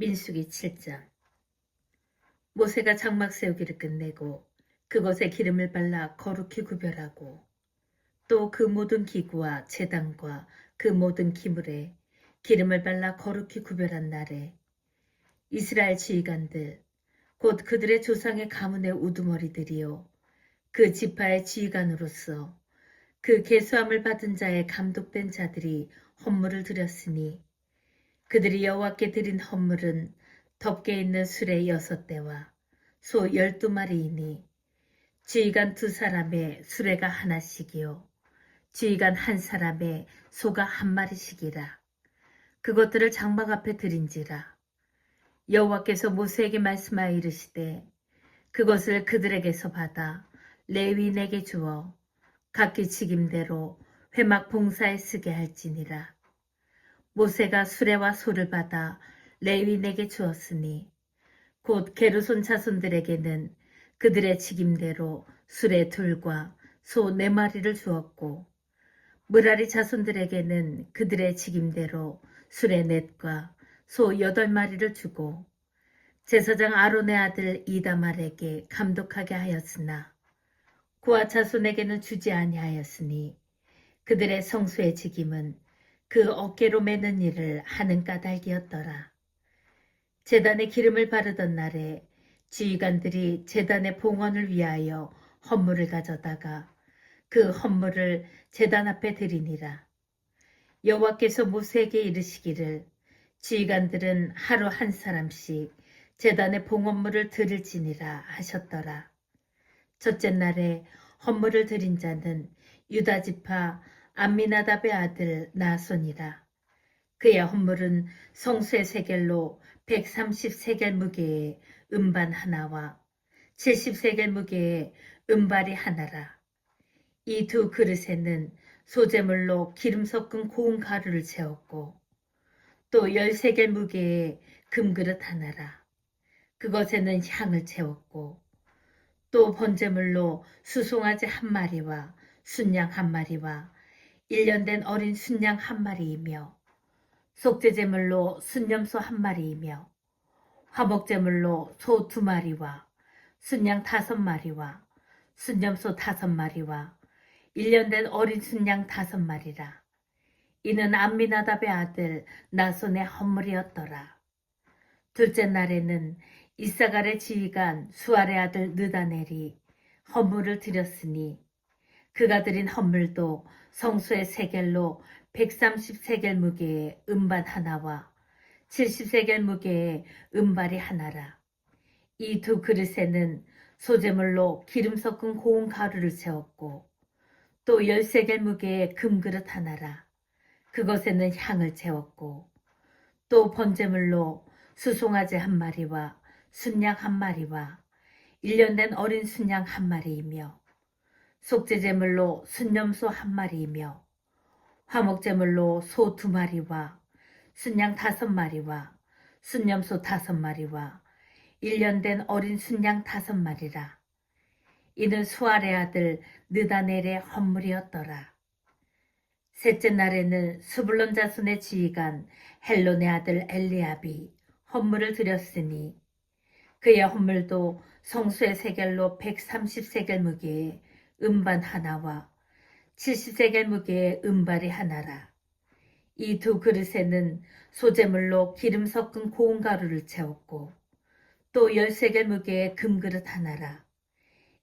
민수기 7장. 모세가 장막 세우기를 끝내고 그것에 기름을 발라 거룩히 구별하고 또 그 모든 기구와 제단과 그 모든 기물에 기름을 발라 거룩히 구별한 날에 이스라엘 지휘관들 곧 그들의 조상의 가문의 우두머리들이요 그 지파의 지휘관으로서 그 계수함을 받은 자의 감독된 자들이 헌물을 드렸으니 그들이 여호와께 드린 헌물은 덮개 있는 수레 6대와 소 12마리이니 지휘관 2사람의 수레가 하나씩이요 지휘관 1사람의 소가 1마리씩이라. 그것들을 장막 앞에 드린지라. 여호와께서 모세에게 말씀하여 이르시되 그것을 그들에게서 받아 레위인에게 주어 각기 직임대로 회막 봉사에 쓰게 할지니라. 모세가 수레와 소를 받아 레위인에게 주었으니 곧 게르손 자손들에게는 그들의 직임대로 수레 2과 소 4마리를 주었고 므라리 자손들에게는 그들의 직임대로 수레 4과 소 8마리를 주고 제사장 아론의 아들 이다말에게 감독하게 하였으나 그와 자손에게는 주지 아니하였으니 그들의 성소의 직임은 그 어깨로 매는 일을 하는 까닭이었더라. 제단에 기름을 바르던 날에 지휘관들이 제단의 봉헌을 위하여 헌물을 가져다가 그 헌물을 제단 앞에 드리니라. 여호와께서 모세에게 이르시기를 지휘관들은 하루 1사람씩 제단의 봉헌물을 드릴지니라 하셨더라. 첫째 날에 헌물을 드린 자는 유다지파 암미나답의 아들 나손이라. 그의 헌물은 성수의 세겔로 130세겔 무게의 음반 하나와 70세겔 무게의 음발이 하나라. 이 2그릇에는 소재물로 기름 섞은 고운 가루를 채웠고 또 10세겔 무게의 금그릇 하나라. 그것에는 향을 채웠고 또 번제물로 수송아지 1마리와 순양 1마리와 1년 된 어린 순양 1마리이며 속죄제물로 순염소 1마리이며 화목제물로 소 2마리와 순양 5마리와 순염소 5마리와 1년 된 어린 순양 5마리라. 이는 암미나답의 아들 나손의 헌물이었더라. 둘째 날에는 이사갈의 지휘관 수알의 아들 느다넬이 헌물을 드렸으니 그가 드린 헌물도 성소의 세겔로 130세겔 무게의 음반 하나와 70세겔 무게의 음발이 하나라. 이 2그릇에는 소재물로 기름 섞은 고운 가루를 채웠고 또 10세겔 무게의 금그릇 하나라. 그것에는 향을 채웠고 또 번제물로 수송아지 1마리와 순양 1마리와 1년 된 어린 순양 1마리이며 속죄제물로 순염소 1마리이며 화목제물로 소 2마리와 순양 5마리와 순염소 5마리와 1년 된 어린 순양 5마리라. 이는 수알의 아들 느다넬의 헌물이었더라. 셋째 날에는 스불론 자손의 지휘관 헬론의 아들 엘리압이 헌물을 드렸으니 그의 헌물도 성수의 세겔로 130세겔 무게의 음반 하나와 70세겔 무게의 음발이 하나라. 이 2그릇에는 소재물로 기름 섞은 고운 가루를 채웠고 또 10세겔 무게의 금그릇 하나라.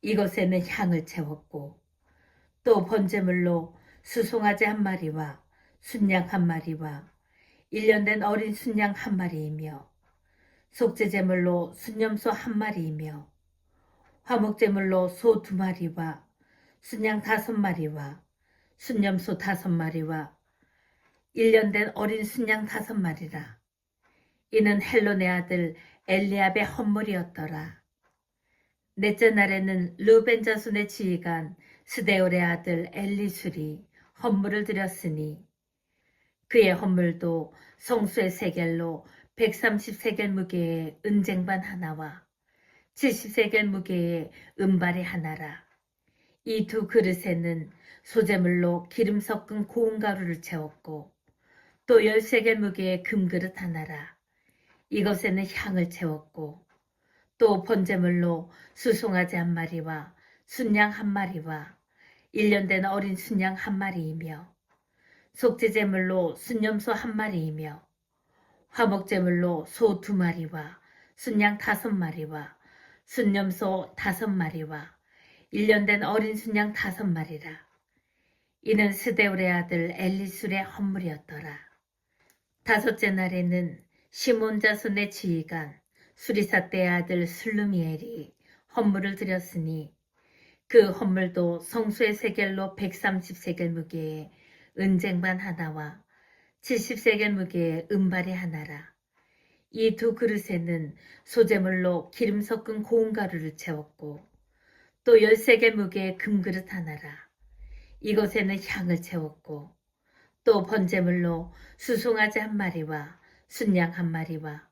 이것에는 향을 채웠고 또 번제물로 수송아지 1마리와 순양 1마리와 1년 된 어린 순양 1마리이며 속죄제물로 순염소 1마리이며 화목제물로 소 2마리와 순양 5마리와 순염소 5마리와 1년 된 어린 순양 5마리라. 이는 헬론의 아들 엘리압의 헌물이었더라. 넷째 날에는 르벤 자손의 지휘관 스데올의 아들 엘리술이 헌물을 드렸으니 그의 헌물도 성수의 세겔로 130세겔 무게의 은쟁반 하나와 70세겔 무게의 은발이 하나라. 이 2그릇에는 소재물로 기름 섞은 고운 가루를 채웠고 또 10세겔 무게의 금그릇 하나라. 이것에는 향을 채웠고 또 번제물로 수송아지 한 마리와 순양 한 마리와 1년 된 어린 순양 한 마리이며 속죄제물로 순염소 한 마리이며 화목제물로 소 2마리와 순양 5마리와 순염소 5마리와 1년 된 어린 순양 5마리라. 이는 스데울의 아들 엘리술의 헌물이었더라. 다섯째 날에는 시몬 자손의 지휘관 수리사떼의 아들 술루미엘이 헌물을 드렸으니 그 헌물도 성수의 세겔로 130세겔 무게의 은쟁반 하나와 70세겔 무게의 은발이 하나라. 이 두 그릇에는 소재물로 기름 섞은 고운 가루를 채웠고 또 10세겔 무게의 금그릇 하나라. 이것에는 향을 채웠고 또 번제물로 수송아지 한 마리와 순양 한 마리와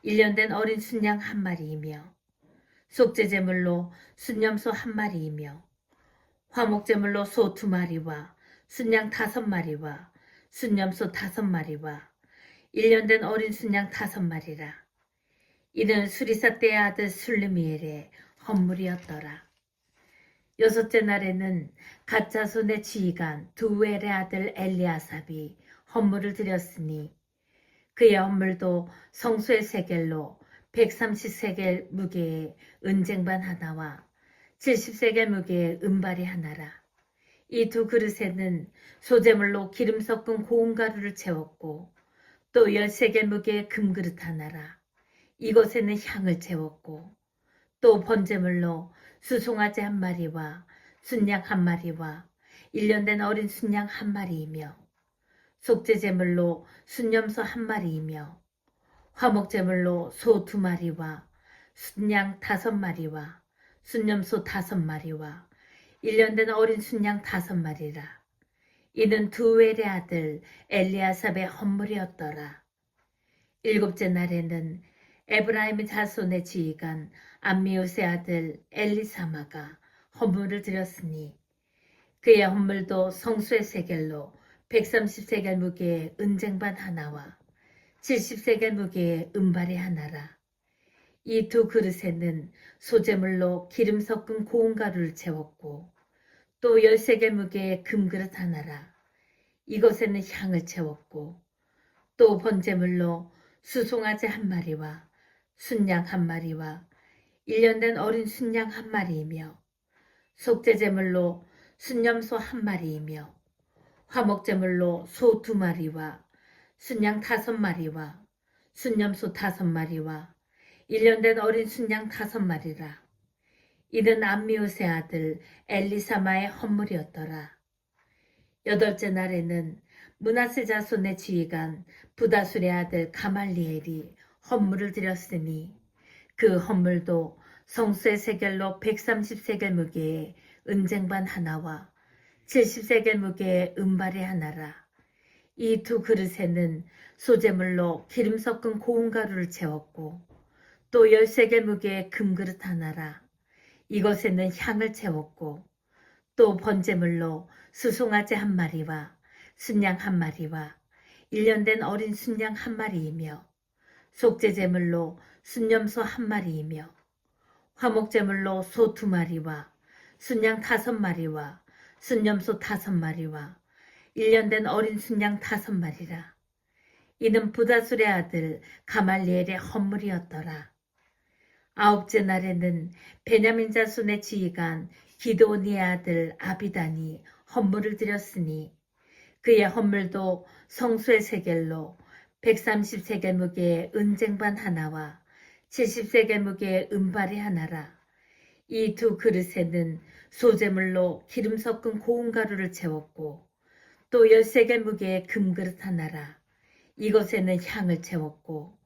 1년 된 어린 순양 한 마리이며 속죄제물로 순염소 한 마리이며 화목제물로 소 2마리와 순양 5마리와 순염소 5마리와 1년 된 어린 순양 5마리라. 이는 수리사떼의 아들 술르미엘의 헌물이었더라. 여섯째 날에는 갓 자손의 지휘관 두엘의 아들 엘리아삽이 헌물을 드렸으니 그의 헌물도 성소의 세겔로 130세겔 무게의 은쟁반 하나와 70세겔 무게의 은발이 하나라. 이 두 그릇에는 소재물로 기름 섞은 고운 가루를 채웠고 또 10세겔 무게의 금그릇 하나라. 이것에는 향을 채웠고 또 번제물로 수송아지 한 마리와 순양 한 마리와 1년 된 어린 순양 한 마리이며 속죄제물로 순염소 한 마리이며 화목제물로 소 2마리와 순양 5마리와 순염소 5마리와 1년 된 어린 순양 5마리라. 이는 두엘의 아들 엘리아삽의 헌물이었더라. 일곱째 날에는 에브라임 자손의 지휘관 암미우스의 아들 엘리사마가 헌물을 드렸으니 그의 헌물도 성수의 세겔로 130세겔 무게의 은쟁반 하나와 70세겔 무게의 은발이 하나라. 이 두 그릇에는 소재물로 기름 섞은 고운 가루를 채웠고 또 10세겔 무게의 금그릇 하나라. 이것에는 향을 채웠고 또 번제물로 수송아지 한 마리와 순양 한 마리와 1년 된 어린 순양 한 마리이며 속죄제물로 순염소 한 마리이며 화목제물로 소 2마리와 순양 5마리와 순염소 5마리와 1년 된 어린 순양 5마리라. 이는 암미우스의 아들 엘리사마의 헌물이었더라. 여덟째 날에는 므낫세 자손의 지휘관 부다술의 아들 가말리엘이 헌물을 드렸으니 그 헌물도 성수의 세겔로 130세겔 무게의 은쟁반 하나와 70세겔 무게의 은발이 하나라. 이 두 그릇에는 소재물로 기름 섞은 고운 가루를 채웠고 또 10세겔 무게의 금그릇 하나라. 이것에는 향을 채웠고 또 번제물로 수송아지 한 마리와 순양 한 마리와 1년 된 어린 순양 한 마리이며 속죄제물로 순염소 한 마리이며 화목제물로 소 2마리와 순양 5마리와 순염소 5마리와 1년 된 어린 순양 5마리라. 이는 부다술의 아들 가말리엘의 헌물이었더라. 아홉째 날에는 베냐민 자손의 지휘관 기드온의 아들 아비단이 헌물을 드렸으니 그의 헌물도 성수의 세겔로 130세겔 무게의 은쟁반 하나와 70세겔 무게의 은발이 하나라. 이 두 그릇에는 소재물로 기름 섞은 고운 가루를 채웠고 또 10세겔 무게의 금그릇 하나라. 이것에는 향을 채웠고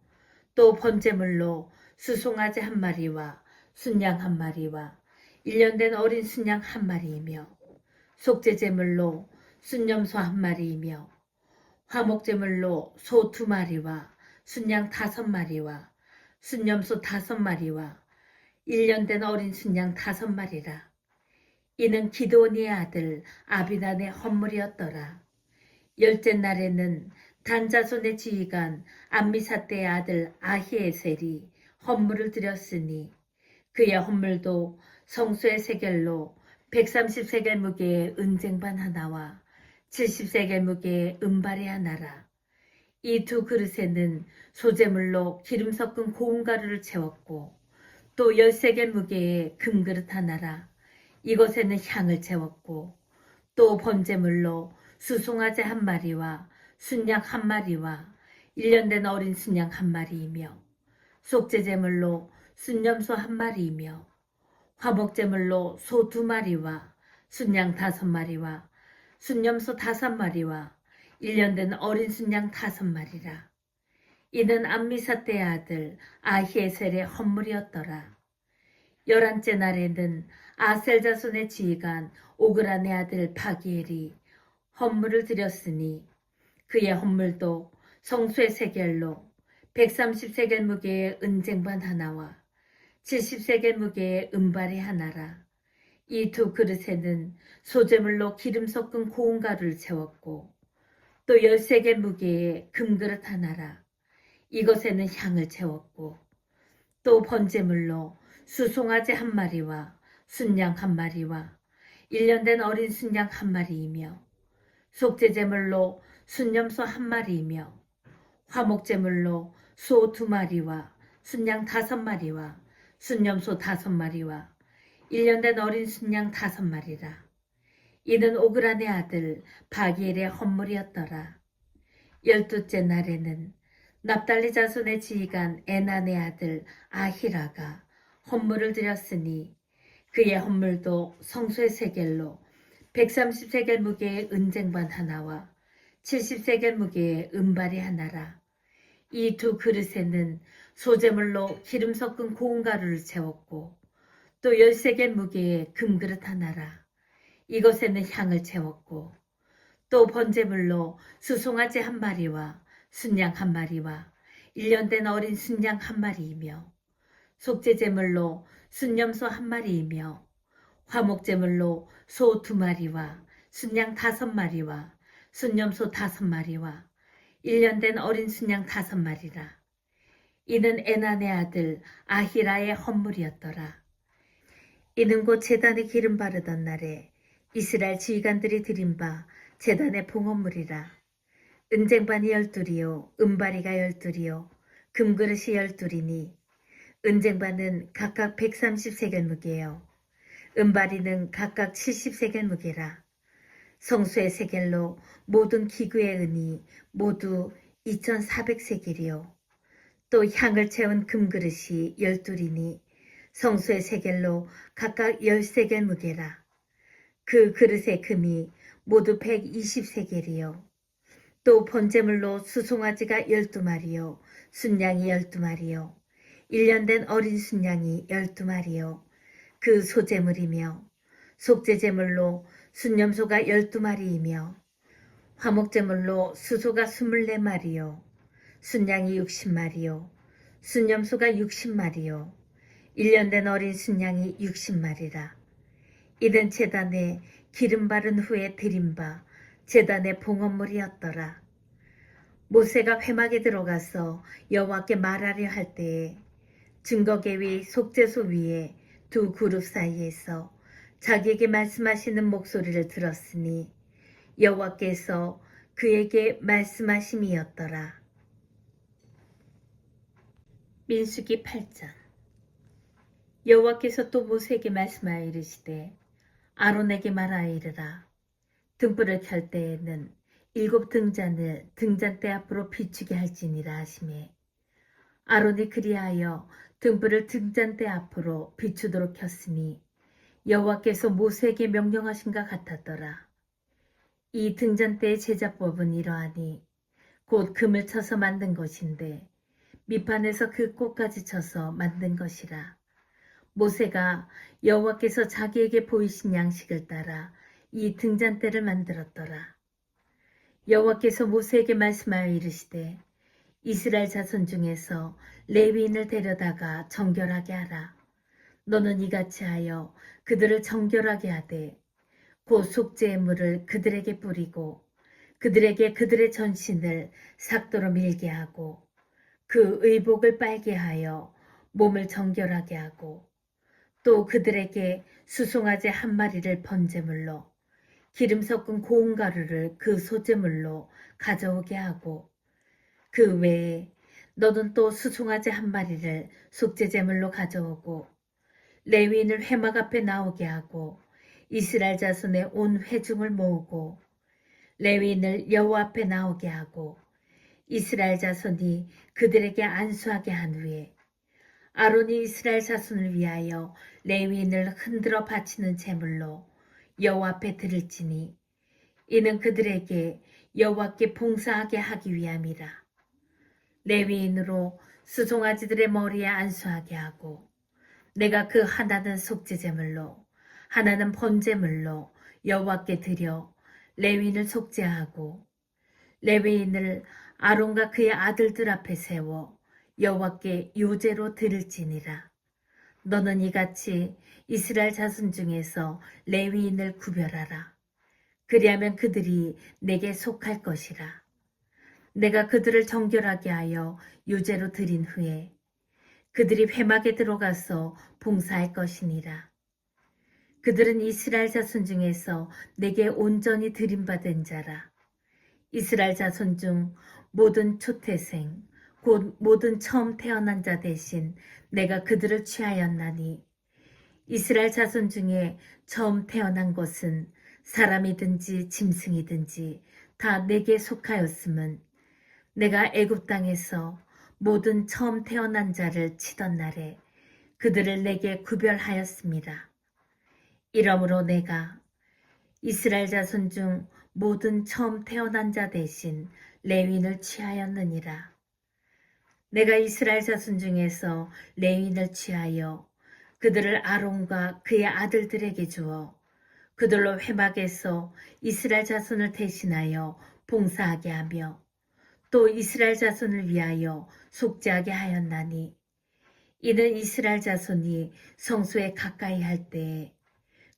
또 번제물로 수송아지 한 마리와 순양 한 마리와 1년 된 어린 순양 한 마리이며 속죄제물로 순염소 한 마리이며 화목제물로 소 2마리와 순양 5마리와 순염소 5마리와 1년 된 어린 순양 5마리라. 이는 기드온의 아들 아비단의 헌물이었더라. 열째 날에는 단자손의 지휘관 암미사대의 아들 아히에셀이 헌물을 드렸으니 그의 헌물도 성소의 세겔로 130세겔 무게의 은쟁반 하나와 70세겔 무게의 은발이 하나라. 이 두 그릇에는 소재물로 기름 섞은 고운 가루를 채웠고 또 10세겔 무게의 금그릇 하나라. 이것에는 향을 채웠고 또 번제물로 수송아지 한 마리와 순양 한 마리와 1년 된 어린 순양 한 마리이며 속죄제물로 순염소 한 마리이며 화목제물로 소 2마리와 순양 5마리와 순염소 5마리와 1년 된 어린 순양 5마리라. 이는 암미사대의 아들 아히에셀의 헌물이었더라. 11째 날에는 아셀 자손의 지휘관 오그란의 아들 바기엘이 헌물을 드렸으니 그의 헌물도 성소의 세겔로 130세겔 무게의 은쟁반 하나와 70세겔 무게의 은발이 하나라. 이 두 그릇에는 소재물로 기름 섞은 고운 가루를 채웠고 또 10세겔 무게의 금그릇 하나라. 이것에는 향을 채웠고 또 번제물로 수송아지 한 마리와 순양 한 마리와 1년 된 어린 순양 한 마리이며 속죄제물로 순염소 한 마리이며 화목제물로 소 2마리와 순양 5마리와 순염소 5마리와 1년 된 어린 순양 5마리라. 이는 오그란의 아들 바기엘의 헌물이었더라. 12째 날에는 납달리 자손의 지휘관 에난의 아들 아히라가 헌물을 드렸으니 그의 헌물도 성소의 세겔로 130세겔 무게의 은쟁반 하나와 70세겔 무게의 은발이 하나라. 이 두 그릇에는 소재물로 기름 섞은 고운 가루를 채웠고 또 10세겔 무게의 금그릇 하나라. 이것에는 향을 채웠고 또 번제물로 수송아지 한 마리와 순양 한 마리와 1년 된 어린 순양 한 마리이며 속죄제물로 순염소 한 마리이며 화목제물로 소 2마리와 순양 5마리와 순염소 5마리와 1년 된 어린 순양 5마리라. 이는 에난의 아들 아히라의 헌물이었더라. 이는 곧 제단에 기름 바르던 날에 이스라엘 지휘관들이 드린 바 제단의 봉헌물이라. 은쟁반이 12이요 은바리가 12이요 금그릇이 12이니 은쟁반은 각각 130세겔 무게요 은바리는 각각 70세겔 무게라. 성수의 세겔로 모든 기구의 은이 모두 2400세겔이요 또 향을 채운 금그릇이 12이니 성수의 세겔로 각각 10세겔 무게라. 그 그릇의 금이 모두 120세겔이요 또 번제물로 수송아지가 12마리요 순양이 12마리요 1년 된 어린 순양이 12마리요 그 소제물이며 속죄제물로 순염소가 12마리이며 화목제물로 수소가 24마리요 순양이 60마리요 순염소가 60마리요 1년 된 어린 순양이 60마리라. 이는 제단에 기름 바른 후에 드린 바 제단의 봉헌물이었더라. 모세가 회막에 들어가서 여호와께 말하려 할 때에 증거계위 속죄소 위에 두 그룹 사이에서 자기에게 말씀하시는 목소리를 들었으니 여호와께서 그에게 말씀하심이었더라. 민수기 8장. 여호와께서 또 모세에게 말씀하여 이르시되 아론에게 말하여 이르라. 등불을 켤 때에는 7 등잔을 등잔대 앞으로 비추게 할지니라 하시매 아론이 그리하여 등불을 등잔대 앞으로 비추도록 켰으니 여호와께서 모세에게 명령하신가 같았더라. 이 등잔대의 제작법은 이러하니 곧 금을 쳐서 만든 것인데 밑판에서 그 꽃까지 쳐서 만든 것이라. 모세가 여호와께서 자기에게 보이신 양식을 따라 이 등잔대를 만들었더라. 여호와께서 모세에게 말씀하여 이르시되 이스라엘 자손 중에서 레위인을 데려다가 정결하게 하라. 너는 이같이 하여 그들을 정결하게 하되 곧 속죄의 물을 그들에게 뿌리고 그들에게 그들의 전신을 삭도로 밀게 하고 그 의복을 빨게 하여 몸을 정결하게 하고 또 그들에게 수송아지 한 마리를 번제물로 기름 섞은 고운 가루를 그 소제물로 가져오게 하고 그 외에 너는 또 수송아지 한 마리를 속죄제물로 가져오고 레위인을 회막 앞에 나오게 하고 이스라엘 자손의 온 회중을 모으고 레위인을 여호와 앞에 나오게 하고 이스라엘 자손이 그들에게 안수하게 한 후에 아론이 이스라엘 자손을 위하여 레위인을 흔들어 바치는 제물로 여호와 앞에 드릴지니 이는 그들에게 여호와께 봉사하게 하기 위함이라. 레위인으로 수송아지들의 머리에 안수하게 하고 내가 그 하나는 속죄제물로 하나는 번제물로 여호와께 드려 레위인을 속죄하고 레위인을 아론과 그의 아들들 앞에 세워 여호와께 요제로 드릴지니라. 너는 이같이 이스라엘 자손 중에서 레위인을 구별하라. 그리하면 그들이 내게 속할 것이라. 내가 그들을 정결하게 하여 요제로 드린 후에 그들이 회막에 들어가서 봉사할 것이니라. 그들은 이스라엘 자손 중에서 내게 온전히 드림받은 자라. 이스라엘 자손 중 모든 초태생 곧 모든 처음 태어난 자 대신 내가 그들을 취하였나니 이스라엘 자손 중에 처음 태어난 것은 사람이든지 짐승이든지 다 내게 속하였음은 내가 애굽 땅에서 모든 처음 태어난 자를 치던 날에 그들을 내게 구별하였습니다. 이러므로 내가 이스라엘 자손 중 모든 처음 태어난 자 대신 레위인을 취하였느니라. 내가 이스라엘 자손 중에서 레위인을 취하여 그들을 아론과 그의 아들들에게 주어 그들로 회막에서 이스라엘 자손을 대신하여 봉사하게 하며 또 이스라엘 자손을 위하여 속죄하게 하였나니 이는 이스라엘 자손이 성소에 가까이 할 때에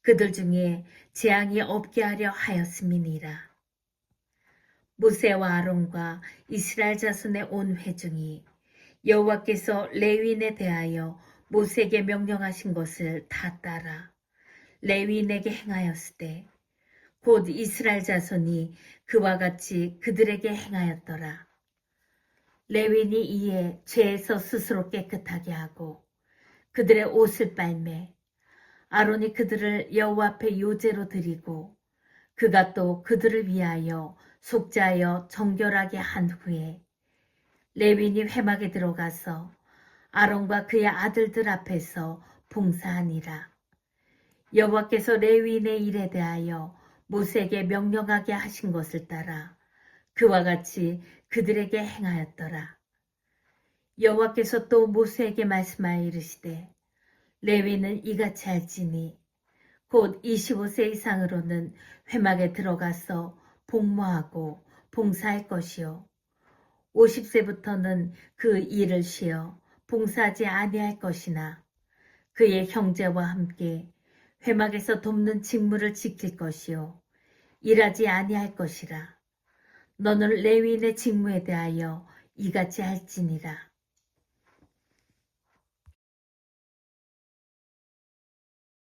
그들 중에 재앙이 없게 하려 하였음이니라. 모세와 아론과 이스라엘 자손의 온 회중이 여호와께서 레위인에 대하여 모세에게 명령하신 것을 다 따라 레위인에게 행하였으되 곧 이스라엘 자손이 그와 같이 그들에게 행하였더라. 레위인이 이에 죄에서 스스로 깨끗하게 하고 그들의 옷을 빨매 아론이 그들을 여호와 앞에 요제로 드리고 그가 또 그들을 위하여 속죄하여 정결하게 한 후에 레위인이 회막에 들어가서 아론과 그의 아들들 앞에서 봉사하니라. 여호와께서 레위인의 일에 대하여 모세에게 명령하게 하신 것을 따라 그와 같이 그들에게 행하였더라. 여호와께서 또 모세에게 말씀하여 이르시되 레위인은 이같이 할지니 곧 25세 이상으로는 회막에 들어가서 복무하고 봉사할 것이요 50세부터는 그 일을 쉬어 봉사하지 아니할 것이나 그의 형제와 함께 회막에서 돕는 직무를 지킬 것이요 일하지 아니할 것이라. 너는 레위인의 직무에 대하여 이같이 할지니라.